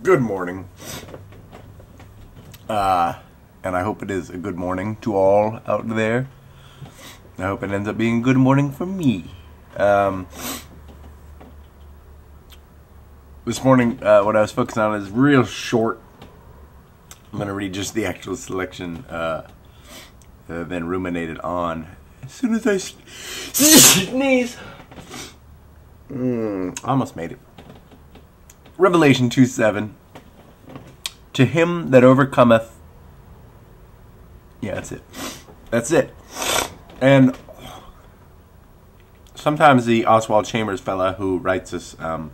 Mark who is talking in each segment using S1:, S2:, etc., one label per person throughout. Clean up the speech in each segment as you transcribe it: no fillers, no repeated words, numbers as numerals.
S1: Good morning. And I hope it is a good morning to all out there. I hope it ends up being a good morning for me. This morning, what I was focusing on is real short. I'm going to read just the actual selection that I've been ruminated on. As soon as I sneeze. Almost made it. Revelation 2:7. To him that overcometh. Yeah, that's it. That's it. And sometimes the Oswald Chambers fella who writes this, I'm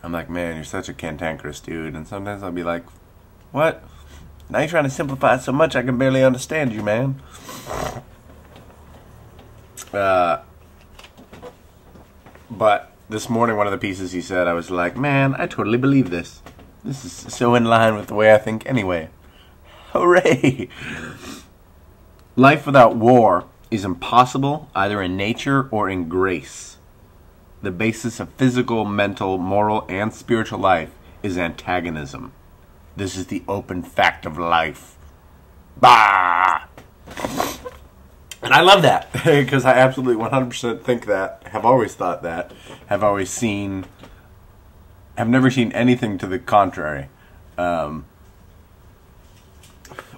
S1: like, man, you're such a cantankerous dude. And sometimes I'll be like, what? Now you're trying to simplify it so much I can barely understand you, man. But this morning, one of the pieces he said, I was like, man, I totally believe this. This is so in line with the way I think anyway. Hooray! Life without war is impossible, either in nature or in grace. The basis of physical, mental, moral, and spiritual life is antagonism. This is the open fact of life. Bah! And I love that, because I absolutely 100% think that, have always thought that, have always seen, have never seen anything to the contrary. I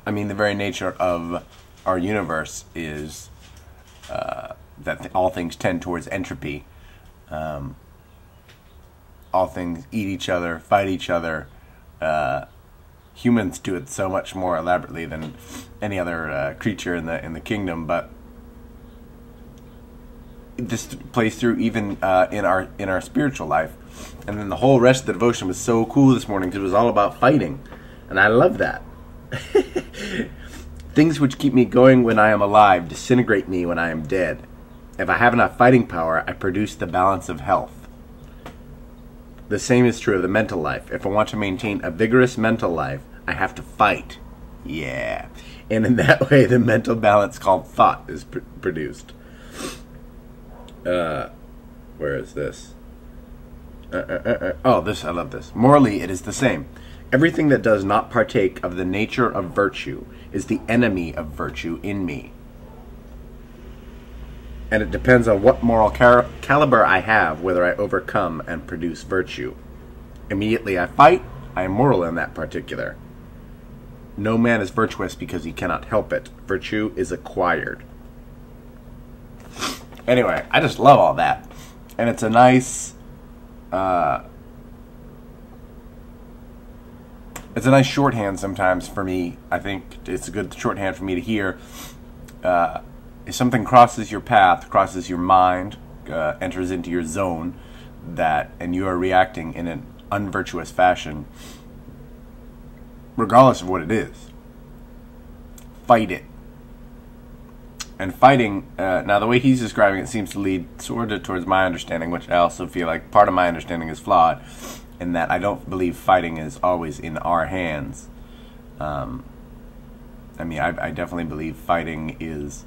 S1: mean, the very nature of our universe is that all things tend towards entropy. All things eat each other, fight each other. Humans do it so much more elaborately than any other creature in the kingdom, but this plays through even in our spiritual life. And then the whole rest of the devotion was so cool this morning because it was all about fighting, and I love that. Things which keep me going when I am alive disintegrate me when I am dead. If I have enough fighting power, I produce the balance of health. The same is true of the mental life. If I want to maintain a vigorous mental life, I have to fight. Yeah. And in that way, the mental balance called thought is produced. Where is this? Oh, this, I love this. Morally, it is the same. Everything that does not partake of the nature of virtue is the enemy of virtue in me. And it depends on what moral caliber I have, whether I overcome and produce virtue. Immediately I fight, I am moral in that particular. No man is virtuous because he cannot help it. Virtue is acquired. Anyway, I just love all that. And it's a nice... it's a nice shorthand sometimes for me. I think it's a good shorthand for me to hear. If something crosses your path, crosses your mind, enters into your zone, and you are reacting in an unvirtuous fashion, regardless of what it is, fight it. And fighting, now the way he's describing it seems to lead sort of towards my understanding, which I also feel like part of my understanding is flawed, in that I don't believe fighting is always in our hands. I mean, I definitely believe fighting is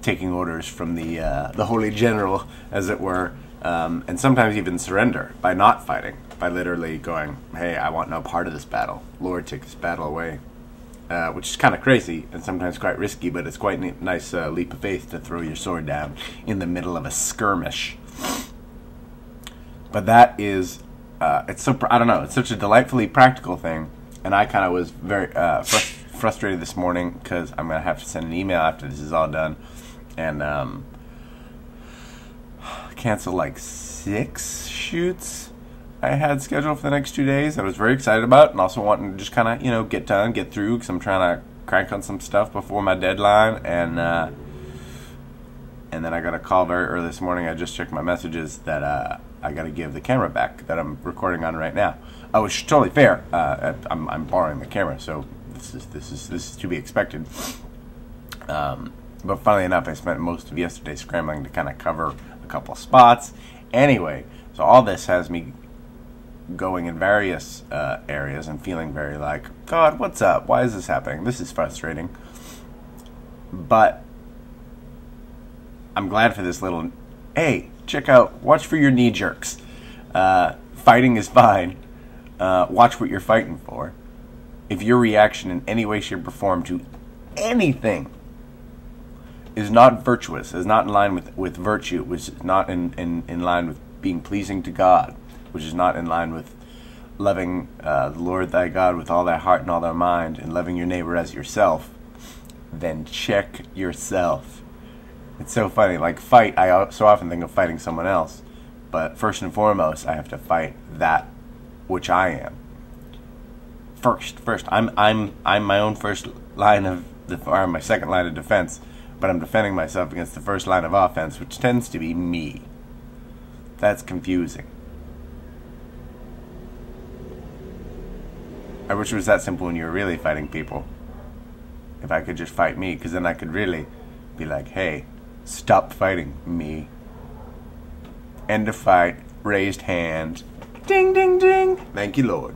S1: taking orders from the holy general, as it were, and sometimes even surrender by not fighting, by literally going, hey, I want no part of this battle. Lord, take this battle away. Which is kind of crazy and sometimes quite risky, but it's quite a nice leap of faith to throw your sword down in the middle of a skirmish. But that is, it's so, I don't know, it's such a delightfully practical thing, and I kind of was very frustrated this morning because I'm going to have to send an email after this is all done and cancel like 6 shoots I had scheduled for the next 2 days. I was very excited about, and also wanting to just kind of, get done, get through, because I'm trying to crank on some stuff before my deadline. And then I got a call very early this morning. I just checked my messages that I got to give the camera back that I'm recording on right now. Which is totally fair. I'm borrowing the camera, so this is to be expected. But funnily enough, I spent most of yesterday scrambling to kind of cover a couple of spots. Anyway, so all this has me going in various areas and feeling very like, God, what's up? Why is this happening? This is frustrating. But I'm glad for this little, hey, check out, watch for your knee jerks. Fighting is fine. watch what you're fighting for. If your reaction in any way, shape, or form to anything is not virtuous, is not in line with virtue, which is not in line with being pleasing to God, which is not in line with loving the Lord thy God with all thy heart and all thy mind, and loving your neighbor as yourself, then check yourself. It's so funny. Like, fight, I so often think of fighting someone else, but first and foremost, I have to fight that which I am. First, I'm my own first line of or my second line of defense, but I'm defending myself against the first line of offense, which tends to be me. That's confusing. I wish it was that simple when you were really fighting people. If I could just fight me, because then I could really be like, hey, stop fighting me. End of fight. Raised hand. Ding, ding, ding. Thank you, Lord.